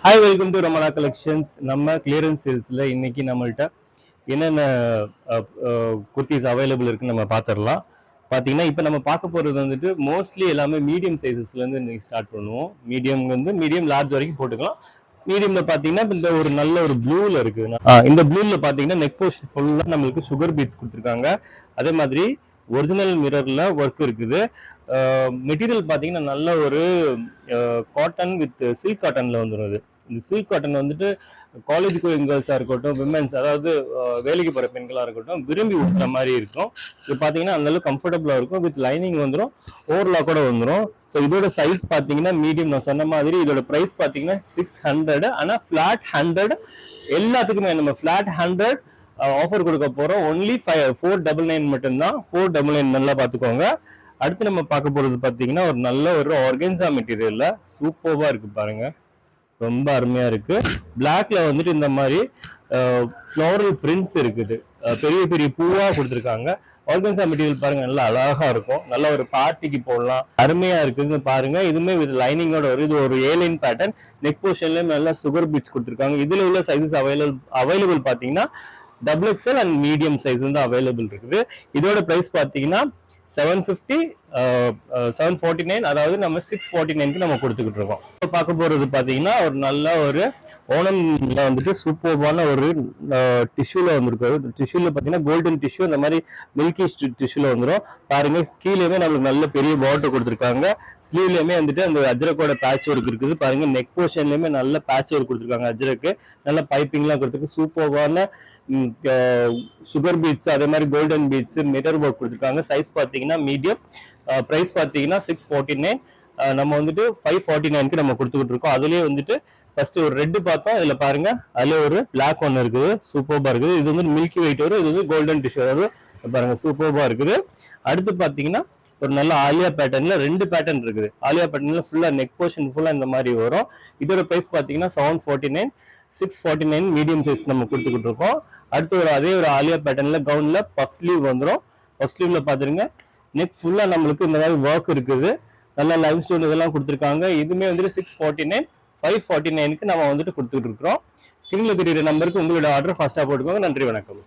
Hi, welcome to Ramana Collections. நம்ம clearance salesல இன்னைக்கு நம்மள்ட்ட என்னென்ன குர்த்திஸ் அவைலபிள் இருக்குன்னு நம்ம பார்த்துடலாம். பார்த்தீங்கன்னா இப்போ நம்ம பார்க்க போகிறது வந்துட்டு மோஸ்ட்லி எல்லாமே மீடியம் சைஸஸ்லேருந்து இன்னைக்கு ஸ்டார்ட் பண்ணுவோம். மீடியம் வந்து மீடியம் லார்ஜ் வரைக்கும் போட்டுக்கலாம். மீடியம்ல பார்த்தீங்கன்னா இந்த ஒரு நல்ல ஒரு ப்ளூவில் இருக்குது. இந்த ப்ளூவில் பார்த்தீங்கன்னா நெக் போர்ஷன் ஃபுல்லாக நம்மளுக்கு சுகர் பீட்ஸ் கொடுத்துருக்காங்க. அதே மாதிரி ஒரிஜினல் மிரரில் ஒர்க் இருக்குது. மெட்டீரியல் பார்த்தீங்கன்னா நல்ல ஒரு காட்டன் வித் சில்க் காட்டனில் வந்துடும். இந்த சில்க் காட்டன் வந்துட்டு காலேஜ் கோயிங் கேர்ள்ஸாக இருக்கட்டும், விமென்ஸ் அதாவது வேலைக்கு போகிற பெண்களாக இருக்கட்டும் விரும்பி ஊற்றுற மாதிரி இருக்கும். இது பார்த்தீங்கன்னா அந்தளவுக்கு கம்ஃபர்டபுளாக இருக்கும். வித் லைனிங் வந்துடும், ஓவர்லாக் கூட வந்துடும். ஸோ இதோட சைஸ் பார்த்தீங்கன்னா மீடியம். நான் சொன்ன மாதிரி இதோட ப்ரைஸ் பார்த்தீங்கன்னா 600. ஆனால் ஃப்ளாட் 100 எல்லாத்துக்குமே நம்ம ஃப்ளாட் 100 ஆஃபர் கொடுக்க போகிறோம். ஒன்லி 499 மட்டும்தான். 499 நல்லா பார்த்துக்கோங்க. அடுத்து நம்ம பார்க்க போகிறது பார்த்தீங்கன்னா ஒரு நல்ல ஒரு ஆர்கன்சா மெட்டீரியல்ல சூப்பராக இருக்கு பாருங்க, ரொம்ப அருமையா இருக்கு. பிளாக்ல வந்துட்டு இந்த மாதிரி ஃப்ளோரல் பிரிண்ட்ஸ் இருக்குது, பெரிய பெரிய பூவா கொடுத்துருக்காங்க. ஆர்கன்சா மெட்டீரியல் பாருங்க, நல்லா அழகா இருக்கும். நல்ல ஒரு பார்ட்டிக்கு போடலாம், அருமையா இருக்குன்னு பாருங்க. இதுவுமே வித் லைனிங்கோட வரும். இது ஒரு ஏலைன் பேட்டர்ன். நெக் போர்ஷன்லயும் நல்லா சுகர் பீட்ஸ் கொடுத்துருக்காங்க. இதுல உள்ள சைஸஸ் அவைலபிள் பாத்தீங்கன்னா XXL அண்ட் மீடியம் சைஸ் வந்து அவைலபிள் இருக்குது. இதோட பிரைஸ் பாத்தீங்கன்னா 750, 749, அதாவது நம்ம 649க்கு நம்ம கொடுத்துக்கிட்டு இருக்கோம். இப்போ பார்க்க போறது பாத்தீங்கன்னா ஒரு நல்ல ஒரு ஓணம்ல வந்துட்டு சூப்பர்பான ஒரு டிஷ்யூல வந்துருக்கு. டிஷ்யூல பாத்தீங்கன்னா கோல்டன் டிஷ்யூ, அந்த மாதிரி மில்கி டிஷ்யூல வந்துடும். பாருங்க, கீழேயுமே நம்மளுக்கு நல்ல பெரிய பார்டர் கொடுத்துருக்காங்க. ஸ்லீவ்லயுமே வந்துட்டு அந்த அஜ்ரக்கோட பேட்ச் ஒர்க் இருக்குது பாருங்க. நெக் போர்ஷன்லயுமே நல்ல பேட்ச் ஒர்க் கொடுத்துருக்காங்க. அஜ்ரக்கு நல்ல பைப்பிங்லாம் கொடுத்துருக்கு. சூப்பர்பான சுகர் பீட்ஸ், அதே மாதிரி கோல்டன் பீட்ஸ், மிரர் ஒர்க் கொடுத்துருக்காங்க. சைஸ் பாத்தீங்கன்னா மீடியம். பிரைஸ் பாத்தீங்கன்னா 649. நம்ம வந்துட்டு 549க்கு நம்ம கொடுத்துக்கிட்டு இருக்கோம். அதுலயே வந்துட்டு ஃபர்ஸ்ட் ஒரு ரெட் பார்த்தோம், இதுல பாருங்க அதுல ஒரு பிளாக் ஒன்று இருக்குது, சூப்பர்பா இருக்குது. இது வந்து மில்கி ஒயிட் வரும், இது வந்து கோல்டன் டிஷ்யூ, அதாவது பாருங்க சூப்பர்பா இருக்குது. அடுத்து பாத்தீங்கன்னா ஒரு நல்ல ஆலியா பேட்டர்ன்ல 2 பேட்டர்ன் இருக்குது. ஆலியா பேட்டர்ன்ல ஃபுல்லா நெக் போர்ஷன் ஃபுல்லா இந்த மாதிரி வரும். இதோட பிரைஸ் பாத்தீங்கன்னா 749. 649 மீடியம் சைஸ் நம்ம கொடுத்துக்கிட்டு இருக்கோம். அடுத்து அதே ஒரு ஆலியா பேட்டர்ன்ல கவுன்ல பஃப் ஸ்லீவ் வந்துடும். பஃப் ஸ்லீவ்ல பாத்துருங்க, நெக் ஃபுல்லா நம்மளுக்கு இந்த மாதிரி ஒர்க் இருக்குது. நல்லா லைம் ஸ்டோன் இதெல்லாம் கொடுத்துருக்காங்க. இதுமே வந்துட்டு 649, 549க்கு நம்ம வந்துட்டு கொடுத்துட்டு இருக்கிறோம். ஸ்கிரீன்ல தெரியுற நம்பருக்கு உங்களோட ஆர்டர் ஃபாஸ்டா போட்டுக்கோங்க. நன்றி, வணக்கம்.